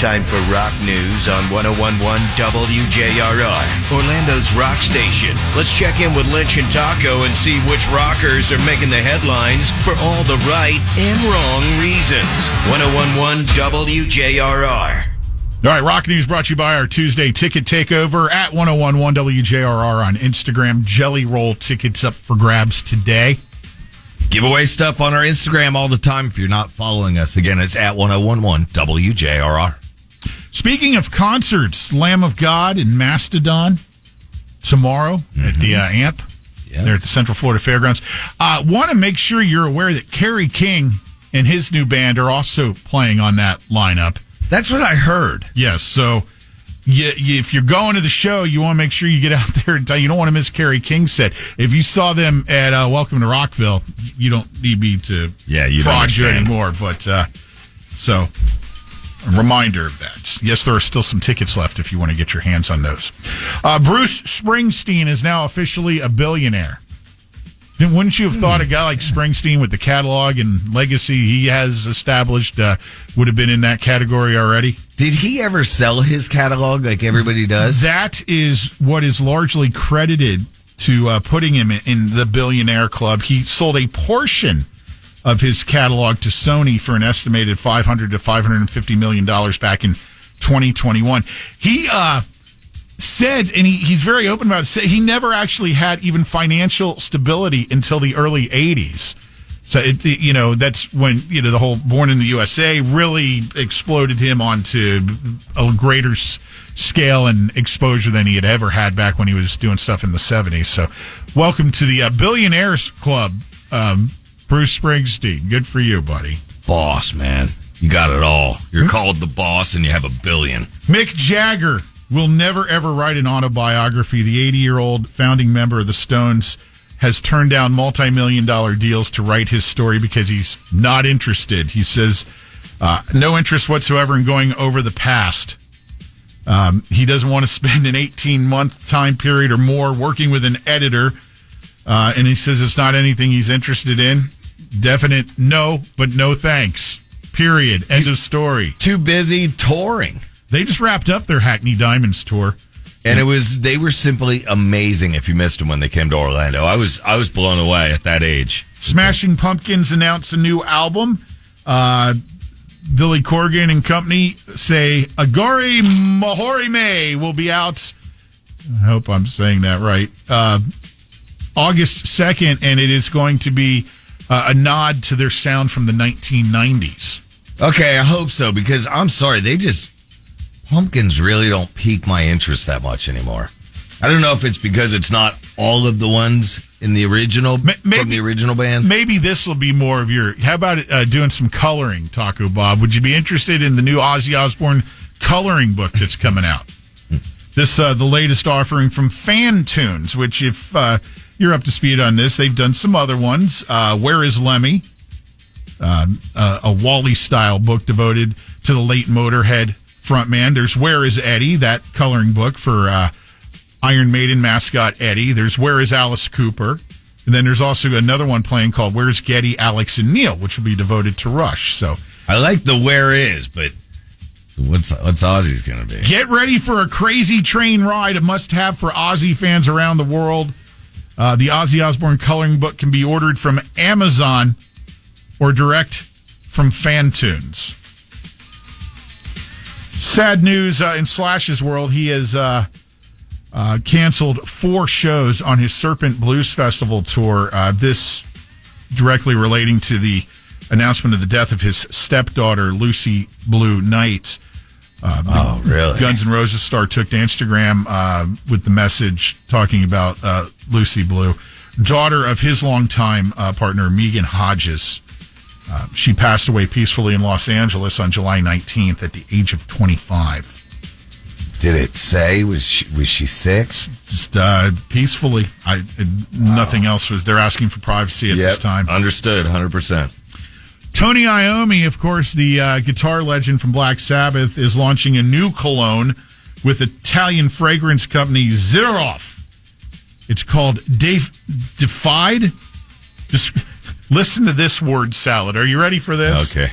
Time for rock news on 101.1 WJRR, Orlando's rock station. Let's check in with Lynch and Taco and see which rockers are making the headlines for all the right and wrong reasons. 101.1 WJRR. All right, rock news brought to you by our Tuesday ticket takeover at 101.1 WJRR on Instagram. Jelly Roll tickets up for grabs today. Give away stuff on our Instagram all the time if you're not following us. Again, it's at 101.1 WJRR. Speaking of concerts, Lamb of God and Mastodon tomorrow at the AMP. Yeah. They're at the Central Florida Fairgrounds. Want to make sure you're aware that Kerry King and his new band are also playing on that lineup. That's what I heard. Yes, so if you're going to the show, you want to make sure you get out there and you don't want to miss Kerry King's set. If you saw them at Welcome to Rockville, you don't need me to fraud you anymore. But so a reminder of that. Yes, there are still some tickets left if you want to get your hands on those. Bruce Springsteen is now officially a billionaire. Wouldn't you have thought a guy like Springsteen with the catalog and legacy he has established would have been in that category already? Did he ever sell his catalog like everybody does? That is what is largely credited to putting him in the billionaire club. He sold a portion of his catalog to Sony for an estimated $500 to $550 million back in 2021. He said, and he's very open about it, he never actually had even financial stability until the early 80s. So, that's when, the whole Born in the USA really exploded him onto a greater scale and exposure than he had ever had back when he was doing stuff in the 70s. So, welcome to the Billionaires Club, Bruce Springsteen. Good for you, buddy. Boss, man. You got it all. You're called the boss and you have $1 billion. Mick Jagger will never, ever write an autobiography. The 80-year-old founding member of the Stones has turned down multi-million-dollar deals to write his story because he's not interested. He says no interest whatsoever in going over the past. He doesn't want to spend an 18-month time period or more working with an editor, and he says it's not anything he's interested in. Definite no, but no thanks. Period. End of story. Too busy touring. They just wrapped up their Hackney Diamonds tour. And they were simply amazing if you missed them when they came to Orlando. I was blown away at that age. Smashing Pumpkins announced a new album. Billy Corgan and company say Agori Mahorime will be out. I hope I'm saying that right. August 2nd, and it is going to be a nod to their sound from the 1990s. Okay, I hope so, because I'm sorry, Pumpkins really don't pique my interest that much anymore. I don't know if it's because it's not all of the ones in the original, from the original band. Maybe this will be more of your... How about doing some coloring, Taco Bob? Would you be interested in the new Ozzy Osbourne coloring book that's coming out? This, the latest offering from Fan Tunes, which if you're up to speed on this, they've done some other ones. Where is Lemmy? A Wally-style book devoted to the late Motorhead frontman. There's Where is Eddie, that coloring book for Iron Maiden mascot Eddie. There's Where is Alice Cooper? And then there's also another one playing called Where's Geddy, Alex, and Neil, which will be devoted to Rush. So I like the Where is, but what's Ozzy's going to be? Get ready for a crazy train ride, a must-have for Ozzy fans around the world. The Ozzy Osbourne coloring book can be ordered from Amazon or direct from Fantunes. Sad news in Slash's world. He has canceled 4 shows on his Serpent Blues Festival tour. This directly relating to the announcement of the death of his stepdaughter, Lucy Blue Knight. Really? Guns N' Roses star took to Instagram with the message talking about Lucy Blue, daughter of his longtime partner, Megan Hodges. She passed away peacefully in Los Angeles on July 19th at the age of 25. Did it say? Was she sick? Just peacefully. Nothing else was. They're asking for privacy at this time. Understood, 100%. Tony Iommi, of course, the guitar legend from Black Sabbath, is launching a new cologne with Italian fragrance company Zeroff. It's called Defied. Just listen to this word salad. Are you ready for this? Okay.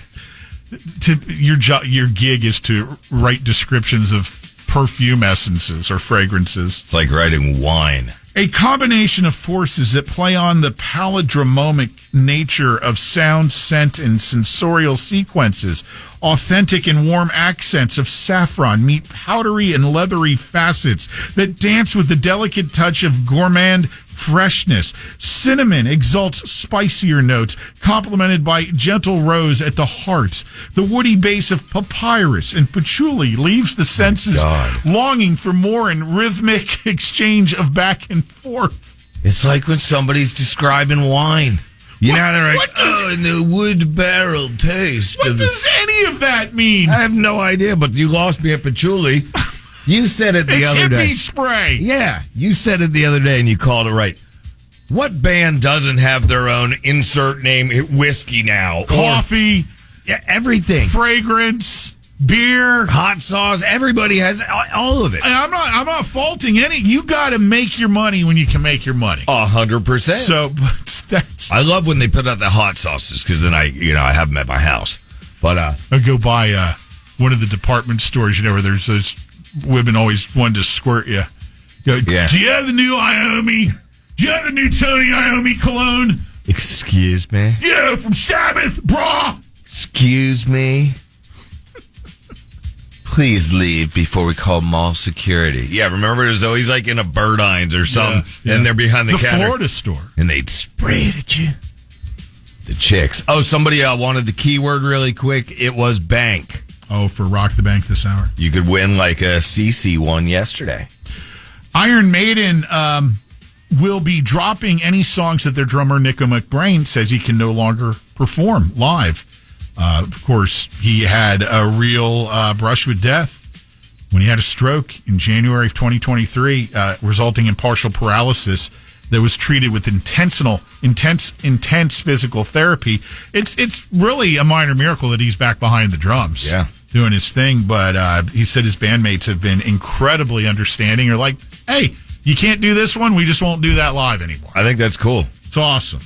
your gig is to write descriptions of perfume essences or fragrances. It's like writing wine. A combination of forces that play on the palindromic nature of sound, scent, and sensorial sequences. Authentic and warm accents of saffron meet powdery and leathery facets that dance with the delicate touch of gourmand freshness. Cinnamon exalts spicier notes, complemented by gentle rose at the heart. The woody base of papyrus and patchouli leaves the senses longing for more and rhythmic exchange of back and forth. It's like when somebody's describing wine. You know, they're like, and the wood barrel taste. What does any of that mean? I have no idea, but you lost me at patchouli. You said it the other day. It's hippie spray. Yeah, you said it the other day and you called it right. What band doesn't have their own insert name whiskey now? Coffee. Everything. Fragrance. Beer. Hot sauce. Everybody has all of it. And I'm not faulting any. You got to make your money when you can make your money. 100%. So that's. I love when they put out the hot sauces because then I have them at my house. But I go by one of the department stores, where there's those women always wanted to squirt you. Go, yeah. Do you have the new Iommi? Do you have the new Tony Iommi cologne? Excuse me? From Sabbath, brah. Excuse me? Please leave before we call mall security. Yeah, remember there's always like in a Burdines or something, and they're behind the counter. Florida store. And they'd spray it at you. The chicks. Oh, somebody wanted the keyword really quick. It was bank. Oh, for Rock the Bank this hour. You could win like a CC one yesterday. Iron Maiden will be dropping any songs that their drummer Nico McBrain says he can no longer perform live. Of course, he had a real brush with death when he had a stroke in January of 2023, resulting in partial paralysis that was treated with intense physical therapy. It's really a minor miracle that he's back behind the drums, doing his thing. But he said his bandmates have been incredibly understanding. They're like, hey, you can't do this one. We just won't do that live anymore. I think that's cool. It's awesome.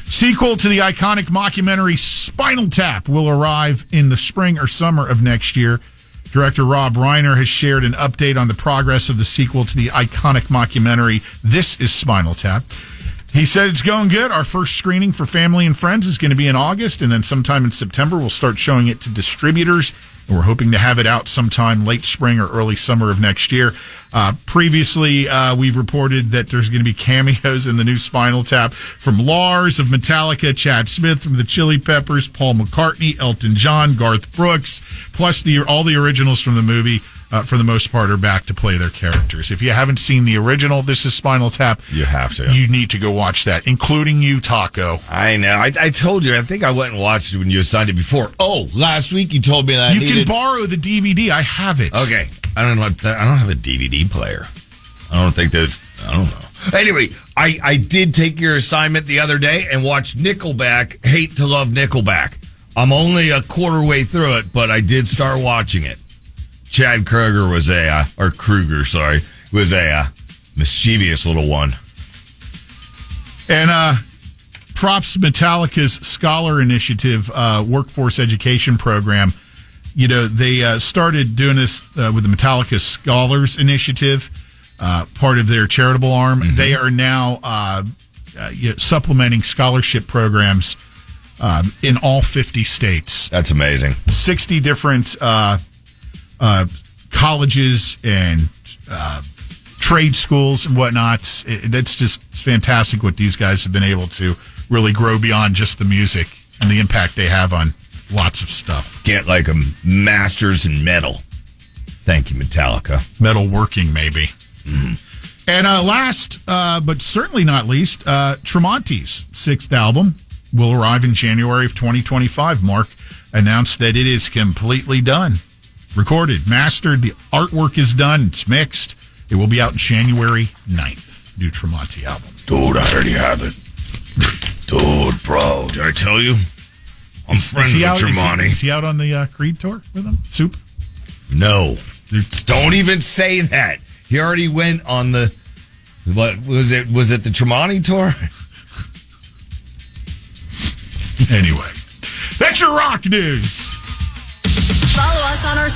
Sequel to the iconic mockumentary Spinal Tap will arrive in the spring or summer of next year. Director Rob Reiner has shared an update on the progress of the sequel to the iconic mockumentary This Is Spinal Tap. He said it's going good. Our first screening for family and friends is going to be in August, and then sometime in September we'll start showing it to distributors. And we're hoping to have it out sometime late spring or early summer of next year. Previously, we've reported that there's going to be cameos in the new Spinal Tap from Lars of Metallica, Chad Smith from the Chili Peppers, Paul McCartney, Elton John, Garth Brooks, plus all the originals from the movie, for the most part, are back to play their characters. If you haven't seen the original This Is Spinal Tap, you have to. You need to go watch that, including you, Taco. I know. I told you. I think I went and watched it when you assigned it before. Oh, last week you told me that you can borrow the DVD. I have it. Okay. I don't have a DVD player. I don't know. Anyway, I did take your assignment the other day and watched Nickelback, Hate to Love Nickelback. I'm only a quarter way through it, but I did start watching it. Chad Kroeger was a mischievous little one. And props Metallica's Scholar Initiative workforce education program. They started doing this with the Metallica Scholars Initiative, part of their charitable arm. Mm-hmm. They are now supplementing scholarship programs in all 50 states. That's amazing. 60 different colleges and trade schools and whatnot. That's just fantastic what these guys have been able to really grow beyond just the music and the impact they have on lots of stuff. Get like a master's in metal. Thank you, Metallica. Metalworking, maybe. Mm-hmm. And last, but certainly not least, Tremonti's 6th album will arrive in January of 2025. Mark announced that it is completely done. Recorded, mastered, the artwork is done, it's mixed. It will be out January 9th. New Tremonti album. Dude, I already have it. Dude, bro. Did I tell you? I'm friends with Tremonti. Is he out on the Creed tour with them? Soup? No. Don't even say that. He already went on the... What was it? Was it the Tremonti tour? Anyway. That's your rock news. Follow us on our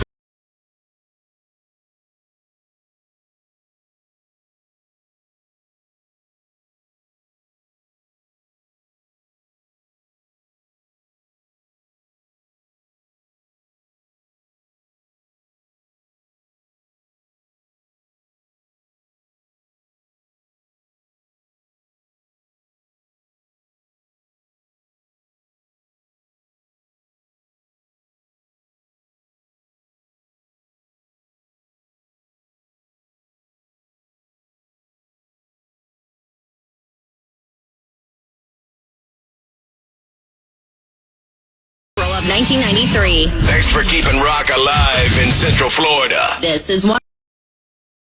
of 1993. Thanks for keeping rock alive in Central Florida. This is one.